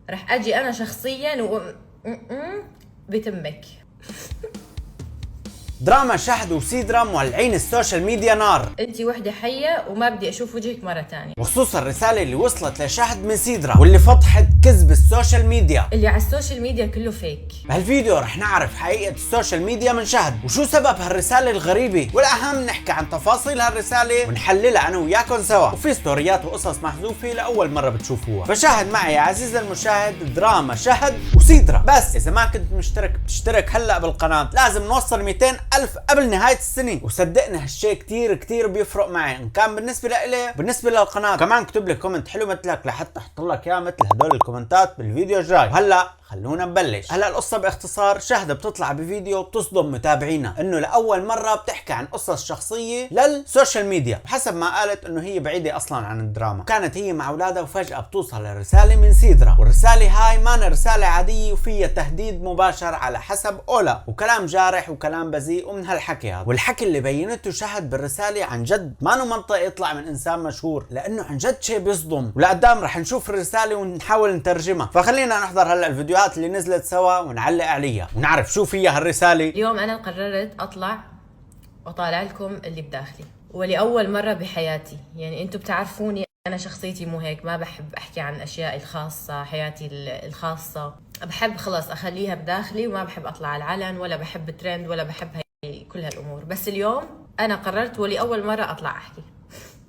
رح اجي انا شخصيا بتمك. دراما شهد وسيدرا مولعين السوشيال ميديا نار. انتي وحده حيه وما بدي اشوف وجهك مره ثانيه. وخصوصا الرساله اللي وصلت لشهد من سيدرا واللي فضحت كذب السوشيال ميديا. اللي على السوشيال ميديا كله فيك. بهالفيديو رح نعرف حقيقه السوشيال ميديا من شهد وشو سبب هالرساله الغريبه، والاهم نحكي عن تفاصيل هالرساله ونحللها انا وياكم سوا، وفي ستوريات وقصص محذوفه لاول مره بتشوفوها. فشاهد معي يا عزيزي المشاهد دراما شهد وسيدرا. بس اذا ما كنت مشترك بتشترك هلا بالقناه، لازم نوصل 200,000 قبل نهايه السنه، وصدقني هالشيء كتير بيفرق معي، ان كان بالنسبه لإلي بالنسبه للقناه. كمان اكتب لي كومنت حلو مثلك لحتى احط لك اياه مثل هدول الكومنتات بالفيديو الجاي. هلا خلونا نبلش. هلا القصه باختصار، شهد بتطلع بفيديو بتصدم متابعينا، انه لاول مره بتحكي عن قصص شخصيه للسوشيال ميديا، بحسب ما قالت انه هي بعيده اصلا عن الدراما. كانت هي مع اولادها وفجاه بتوصل رساله من سيدرا، والرساله هاي ما رساله عاديه وفيها تهديد مباشر على حسب اولا، وكلام جارح وكلام بذيء ومن هالحكي هذا. والحكي اللي بينته شهد بالرساله عن جد ما له منطق يطلع من انسان مشهور، لانه عن جد شيء بيصدم. ولقدام رح نشوف الرساله ونحاول نترجمها، فخلينا نحضر هلا الفيديوهات اللي نزلت سوا ونعلق عليها ونعرف شو فيها هالرساله. اليوم انا قررت اطلع واطالع لكم اللي بداخلي، ولأول مرة بحياتي. يعني انتم بتعرفوني انا شخصيتي مو هيك، ما بحب احكي عن اشيائي الخاصة، حياتي الخاصة بحب خلاص اخليها بداخلي، وما بحب اطلع على العلن ولا بحب ترند ولا بحب هاي كل هالامور. بس اليوم انا قررت ولأول مرة اطلع احكي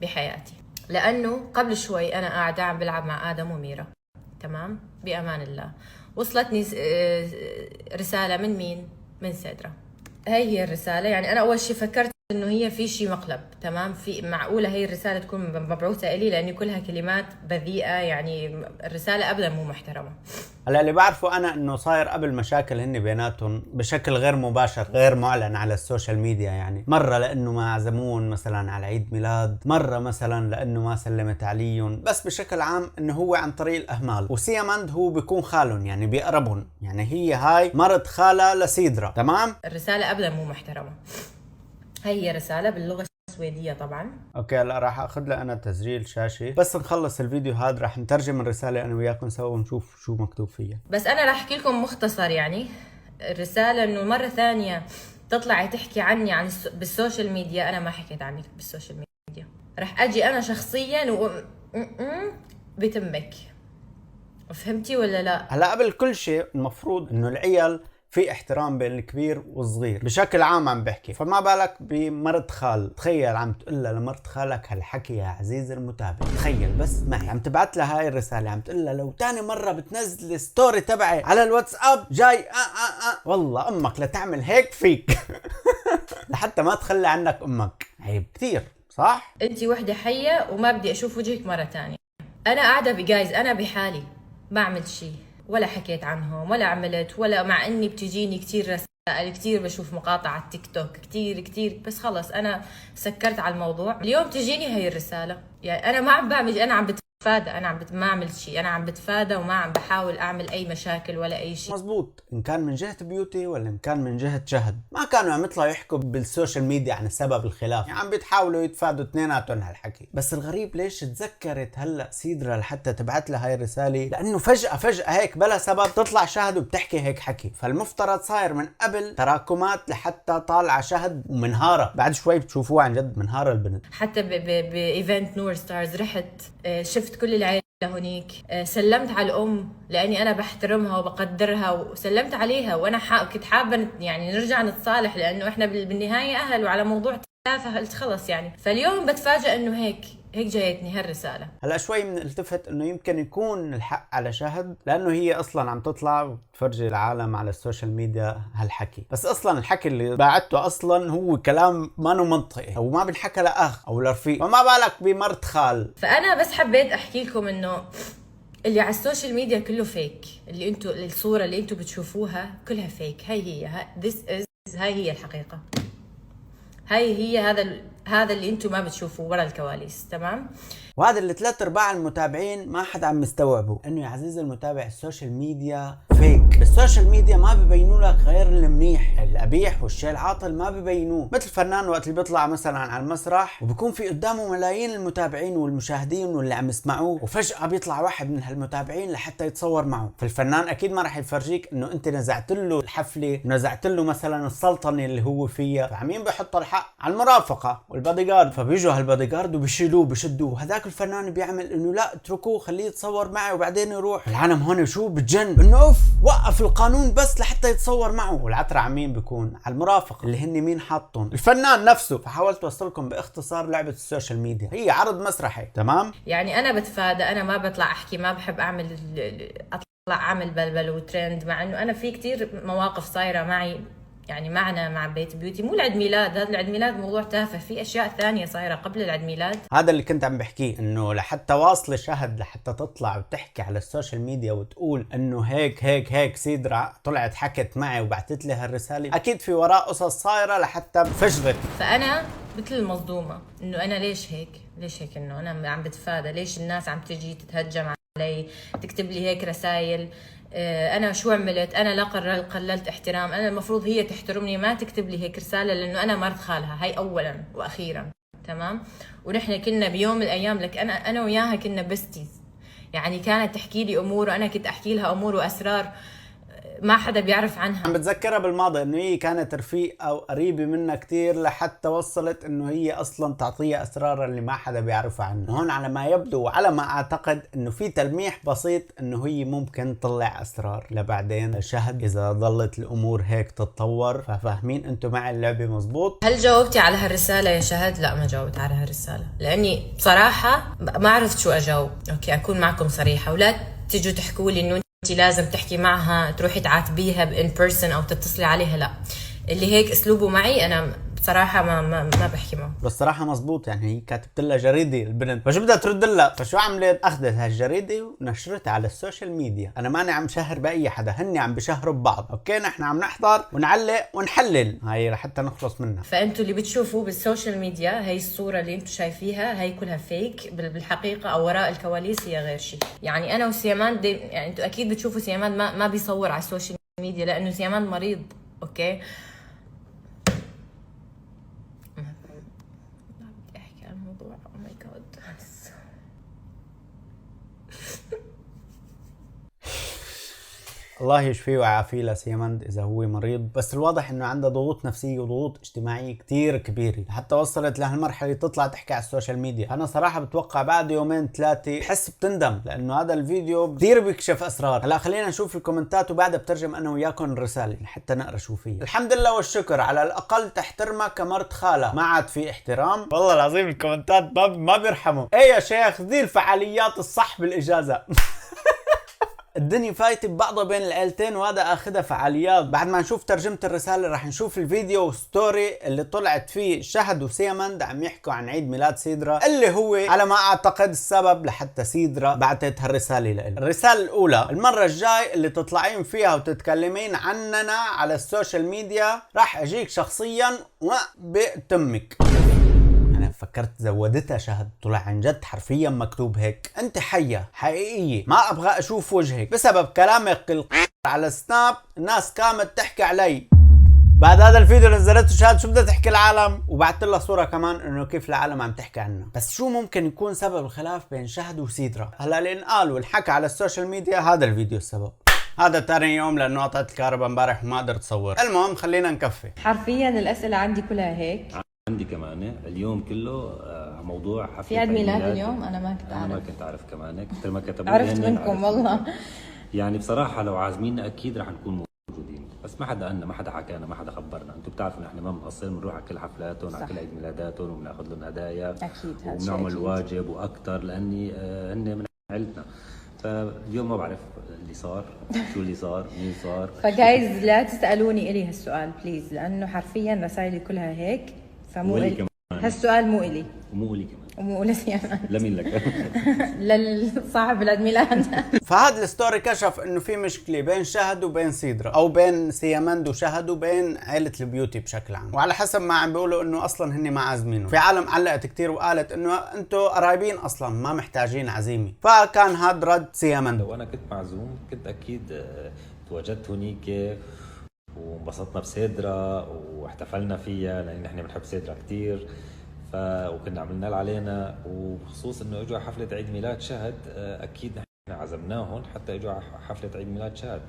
بحياتي، لانه قبل شوي انا قاعدة عم بلعب مع ادم وميرا، تمام، بامان الله. وصلتني رسالة من مين؟ من سيدرا. هي الرسالة. يعني أنا أول شيء فكرت إنه هي في شيء مقلب، تمام، في معقولة هي الرسالة تكون مبعوثة إلي، لأن كلها كلمات بذيئة، يعني الرسالة أبدا مو محترمة. هلا اللي بعرفه انا انه صاير قبل مشاكل هن بيناتهم بشكل غير مباشر غير معلن على السوشيال ميديا. يعني مره لانه ما عزمون مثلا على عيد ميلاد، مره مثلا لانه ما سلمت عليهم، بس بشكل عام انه هو عن طريق الاهمال. وسيامند هو بيكون خالهم، يعني بيقربهم، يعني هي هاي مرت خالة لسيدرا، تمام. الرسالة ابدا مو محترمة. هي رسالة باللغة السويدية طبعا. اوكي هلا راح اخذ لها انا تسجيل شاشة، بس نخلص الفيديو هذا راح نترجم الرسالة انا وياكم سوا ونشوف شو مكتوب فيها. بس انا راح احكي لكم مختصر. يعني الرسالة انه مرة ثانية تطلعي تحكي عني عن بالسوشيال ميديا. انا ما حكيت عنك بالسوشيال ميديا، راح اجي انا شخصيا بتمك. فهمتي ولا لا؟ هلا قبل كل شيء المفروض انه العيال في احترام بين الكبير والصغير بشكل عام عم بحكي، فما بالك بمرت خال. تخيل عم تقول لها لمرت خالك هالحكي يا عزيزي المتابع. تخيل بس معي عم تبعت لها هاي الرساله، عم تقول لها لو تاني مره بتنزل الستوري تبعي على الواتساب جاي والله امك لتعمل هيك فيك. لحتى ما تخلي عنك امك. عيب كثير صح؟ انتي وحده حيه وما بدي اشوف وجهك مره ثانيه. انا قاعده بجايز، انا بحالي ما عملت شيء، ولا حكيت عنهم ولا عملت، ولا مع اني بتجيني كثير رسائل، كثير بشوف مقاطع على التيك توك كثير، بس خلص انا سكرت على الموضوع. اليوم تجيني هي الرساله، يعني انا ما عم بعمل، انا عم بتفادى، انا ما عملت شيء، انا عم بتفادى وما عم بحاول اعمل اي مشاكل ولا اي شيء. مزبوط، ان كان من جهه بيوتي ولا ان كان من جهه شهد، ما كانوا عم يطلعوا يحكوا بالسوشيال ميديا عن سبب الخلاف، يعني عم بتحاولوا يتفادوا اثنيناتهم هالحكي. بس الغريب ليش تذكرت هلا سيدرا لحتى تبعت لها هاي الرساله؟ لانه فجاه هيك بلا سبب تطلع شهد وبتحكي هيك حكي، فالمفترض صاير من قبل تراكمات لحتى طالعه شهد ومنهاره. بعد شوي بتشوفوها عن جد منهاره البنت. حتى بايفنت نور ستارز رحت شفت كل العيله هونيك، سلمت على الام لاني انا بحترمها وبقدرها، وسلمت عليها، وانا كنت حابه يعني نرجع نتصالح، لانه احنا بالنهايه اهل، وعلى موضوع تافه قلت خلص يعني. فاليوم بتفاجئ انه هيك جايتني هالرساله. هلا شوي التفت انه يمكن يكون الحق على شهد، لانه هي اصلا عم تطلع وتفرجي العالم على السوشيال ميديا هالحكي، بس اصلا الحكي اللي باعته اصلا هو كلام ما له منطقي، او ما بنحكى لاخ او لرفيق، فما بالك بمرت خال. فانا بس حبيت احكي لكم انه اللي على السوشيال ميديا كله فيك، اللي انتم الصوره اللي انتم بتشوفوها كلها فيك. هاي هي هاي هي الحقيقه، هاي هي هذا هذا اللي انتم ما بتشوفوه ورا الكواليس. تمام. وهذا اللي 3/4 المتابعين ما حدا عم يستوعبه، انه يا عزيزي المتابع السوشيال ميديا فيك. بالسوشيال ميديا ما ببينوا لك غير المنيح، القبيح والشيء العاطل ما ببينوه. مثل الفنان وقت اللي بيطلع مثلا على المسرح وبكون في قدامه ملايين المتابعين والمشاهدين واللي عم يسمعوه، وفجأة بيطلع واحد من هالمتابعين لحتى يتصور معه، فالفنان اكيد ما راح يفرجيك انه انت نزعت له الحفلة ونزعت له مثلا السلطنة اللي هو فيها. فعمين بيحط الحق على المرافقة والبادي جارد، فبيجوا هالبادي جارد وبيشيلوه بشدوه، وهذاك الفنان بيعمل انه لا اتركوه خليه يتصور معي وبعدين يروح. العالم هون شو بتجن انه اوف وقف القانون بس لحتى يتصور معه، والعترة عمين بيكون على المرافق اللي هن مين حاطهم؟ الفنان نفسه. فحاولت اوصلكم باختصار لعبة السوشيال ميديا هي عرض مسرحي. تمام. يعني انا بتفادى، انا ما بطلع احكي، ما بحب اعمل اطلع اعمل بلبل وترند، مع انه انا في كتير مواقف صايره معي، يعني معنا مع بيت بيوتي. مو العيد ميلاد، هذا العيد ميلاد موضوع تافه، في اشياء ثانيه صايره قبل العيد ميلاد. هذا اللي كنت عم بحكيه، انه لحتى واصل شهد لحتى تطلع وتحكي على السوشيال ميديا وتقول انه هيك سيدرا طلعت حكت معي وبعثت لي هالرساله، اكيد في وراء قصص صايره لحتى فجرك. فانا مثل المصدومه انه انا ليش هيك انه انا عم بتفادى، ليش الناس عم تجي تتهجم علي، تكتب لي هيك رسائل. انا شو عملت؟ انا لا قللت احترام، انا المفروض هي تحترمني، ما تكتب لي هيك رساله، لانه انا مرت خالها، هي اولا واخيرا. تمام. ونحن كنا بيوم من الايام لك انا وياها كنا بستيز، يعني كانت تحكي لي امور وانا كنت احكي لها امور واسرار ما حدا بيعرف عنها. عم بتذكرها بالماضي انه هي كانت رفيقه او قريبه منها كثير، لحتى وصلت انه هي اصلا تعطيها اسرار اللي ما حدا بيعرفها عنه. هون على ما يبدو وعلى ما اعتقد انه في تلميح بسيط انه هي ممكن تطلع اسرار لبعدين شهد اذا ظلت الامور هيك تتطور. ففاهمين انتم معي اللعبه مزبوط؟ هل جاوبتي على هالرساله يا شهد؟ لا ما جاوبت على هالرساله، لاني بصراحه ما عرفت شو اجاوب. اوكي اكون معكم صريحه، ولا تيجوا تحكوا لي انه انت لازم تحكي معها تروحي تعاتبيها بان بيرسون او تتصلي عليها. لا، اللي هيك اسلوبه معي انا بصراحه ما بحكي معه. بس صراحه مزبوط، يعني هي كاتبت لها جريده البنت، فشو بدها ترد لها؟ فشو عملت؟ اخذت هالجريده ونشرتها على السوشيال ميديا. انا ماني عم شهر باي حدا، هن عم بشهروا ببعض. اوكي نحن عم نحضر ونعلق ونحلل، هاي لحتى نخلص منها. فانتوا اللي بتشوفوا بالسوشيال ميديا هي الصوره اللي انتوا شايفيها، هي كلها فيك. بالحقيقه او وراء الكواليس هي غير شيء. يعني انا وسيمان يعني انتوا اكيد بتشوفوا سيمان ما بيصور على السوشيال ميديا لانه سيمان مريض. اوكي الله يشفيه ويعافيه لسيمند اذا هو مريض، بس الواضح انه عنده ضغوط نفسيه وضغوط اجتماعيه كتير كبيره حتى وصلت لهالمرحله تطلع تحكي على السوشيال ميديا. انا صراحه بتوقع بعد يومين ثلاثه بحس بتندم، لانه هذا الفيديو كثير بيكشف اسرار. هلا خلينا نشوف الكومنتات وبعدها بترجم انا وياكم الرساله حتى نقرا شو فيها. الحمد لله والشكر، على الاقل تحترمها كمرت خالها، ما عاد في احترام. والله العظيم الكومنتات ما بيرحموا. ايه يا شيخ دي الفعاليات الصح بالاجازه. الدنيا فايتة ببعضها بين العيلتين وهذا اخذها فعاليات. بعد ما نشوف ترجمة الرسالة رح نشوف الفيديو ستوري اللي طلعت فيه شهد وسيمند عم يحكوا عن عيد ميلاد سيدرا، اللي هو على ما اعتقد السبب لحتى سيدرا بعتت هالرسالة لإله. الرسالة الاولى: المرة الجاي اللي تطلعين فيها وتتكلمين عننا على السوشيال ميديا راح اجيك شخصيا وبتمك. أنا فكرت زودتها شهد، طلع عن جد حرفيا مكتوب هيك. أنت حية حقيقية ما أبغى أشوف وجهك بسبب كلامك على سناب، الناس قامت تحكي علي. بعد هذا الفيديو نزلته شهد شو بدها تحكي العالم، وبعت لها صورة كمان إنه كيف العالم عم تحكي عنه. بس شو ممكن يكون سبب الخلاف بين شهد وسيدرا؟ هلا اللي انقال والحكى على السوشيال ميديا هذا الفيديو السبب. هذا تاني يوم لأنه قطعت الكهرباء امبارح وما قدرت أصور. المهم خلينا نكفي. حرفيا الأسئلة عندي كلها هيك. عندي كمان اليوم كله موضوع حفلة في عيد ميلاد اليوم. أنا ما كنت أعرف. أنا ما كنت أعرف كمان، كثر ما كتبوا عرفت منكم والله. يعني بصراحة لو عازميننا أكيد رح نكون موجودين، بس ما حدا قالنا، ما حدا حكانا، ما حدا خبرنا. أنتم بتعرفوا نحن ما بنقصر، بنروح على كل حفلاتهم، على كل عيد ميلاداتهم وبناخذ لهم هدايا. أكيد هذا وبنعمل الواجب وأكثر، لأني هن من عيلتنا. فاليوم ما بعرف اللي صار، شو اللي صار، مين صار. فجايز لا تسألوني إلي هالسؤال بليز، لأنه حرفيا رسائلي كلها هيك. فمو إلي هالسؤال، مو إلي ومو إلي كمان. ومو لسيامن. لمين لك؟ للصاحب العيد ميلاد. فهذا الستوري كشف انه في مشكله بين شهد وبين سيدرا، او بين سيامند وشهد وبين عائله البيوتي بشكل عام، وعلى حسب ما عم بيقولوا انه اصلا هن ما عازمينه. في عالم علقت كتير وقالت انه انتم قرايبين اصلا ما محتاجين عزيمه، فكان هذا رد سيامند. لو انا كنت معزوم كنت اكيد تواجدت هنيك وانبسطنا بسيدرا واحتفلنا فيها، لان نحن بنحب سيدرا كتير. وكنا عملنا اللي علينا، وبخصوص انه اجوا حفله عيد ميلاد شهد اكيد نحن عزمناهم حتى اجوا حفله عيد ميلاد شهد.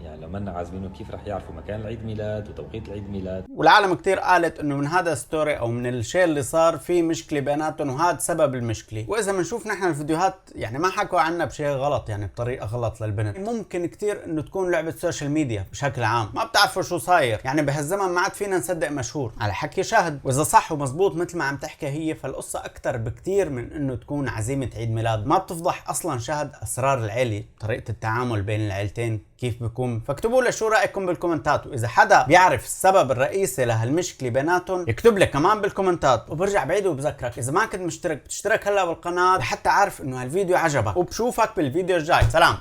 يعني لو ما عازمينهم كيف رح يعرفوا مكان العيد ميلاد وتوقيت العيد ميلاد؟ والعالم كتير قالت انه من هذا الستوري او من الشيء اللي صار في مشكله بيناتهم، وهذا سبب المشكله. واذا بنشوف نحن الفيديوهات يعني ما حكوا عنا بشيء غلط، يعني بطريقه غلط للبنت. ممكن كتير انه تكون لعبه سوشيال ميديا بشكل عام، ما بتعرفوا شو صاير. يعني بهالزمن ما عاد فينا نصدق مشهور على حكي شهد، واذا صح ومزبوط مثل ما عم تحكي هي، فالقصه اكثر بكتير من انه تكون عزيمه عيد ميلاد. ما بتفضح اصلا شهد اسرار العيله، طريقه التعامل بين العيلتين كيف بيكون. فاكتبوا لي شو رايكم بالكومنتات، واذا حدا بيعرف السبب الرئيسي لهالمشكله بيناتهم يكتب لي كمان بالكومنتات. وبرجع بعيد وبذكرك اذا ما كنت مشترك بتشترك هلا بالقناه لحتى عارف انه هالفيديو عجبك، وبشوفك بالفيديو الجاي. سلام.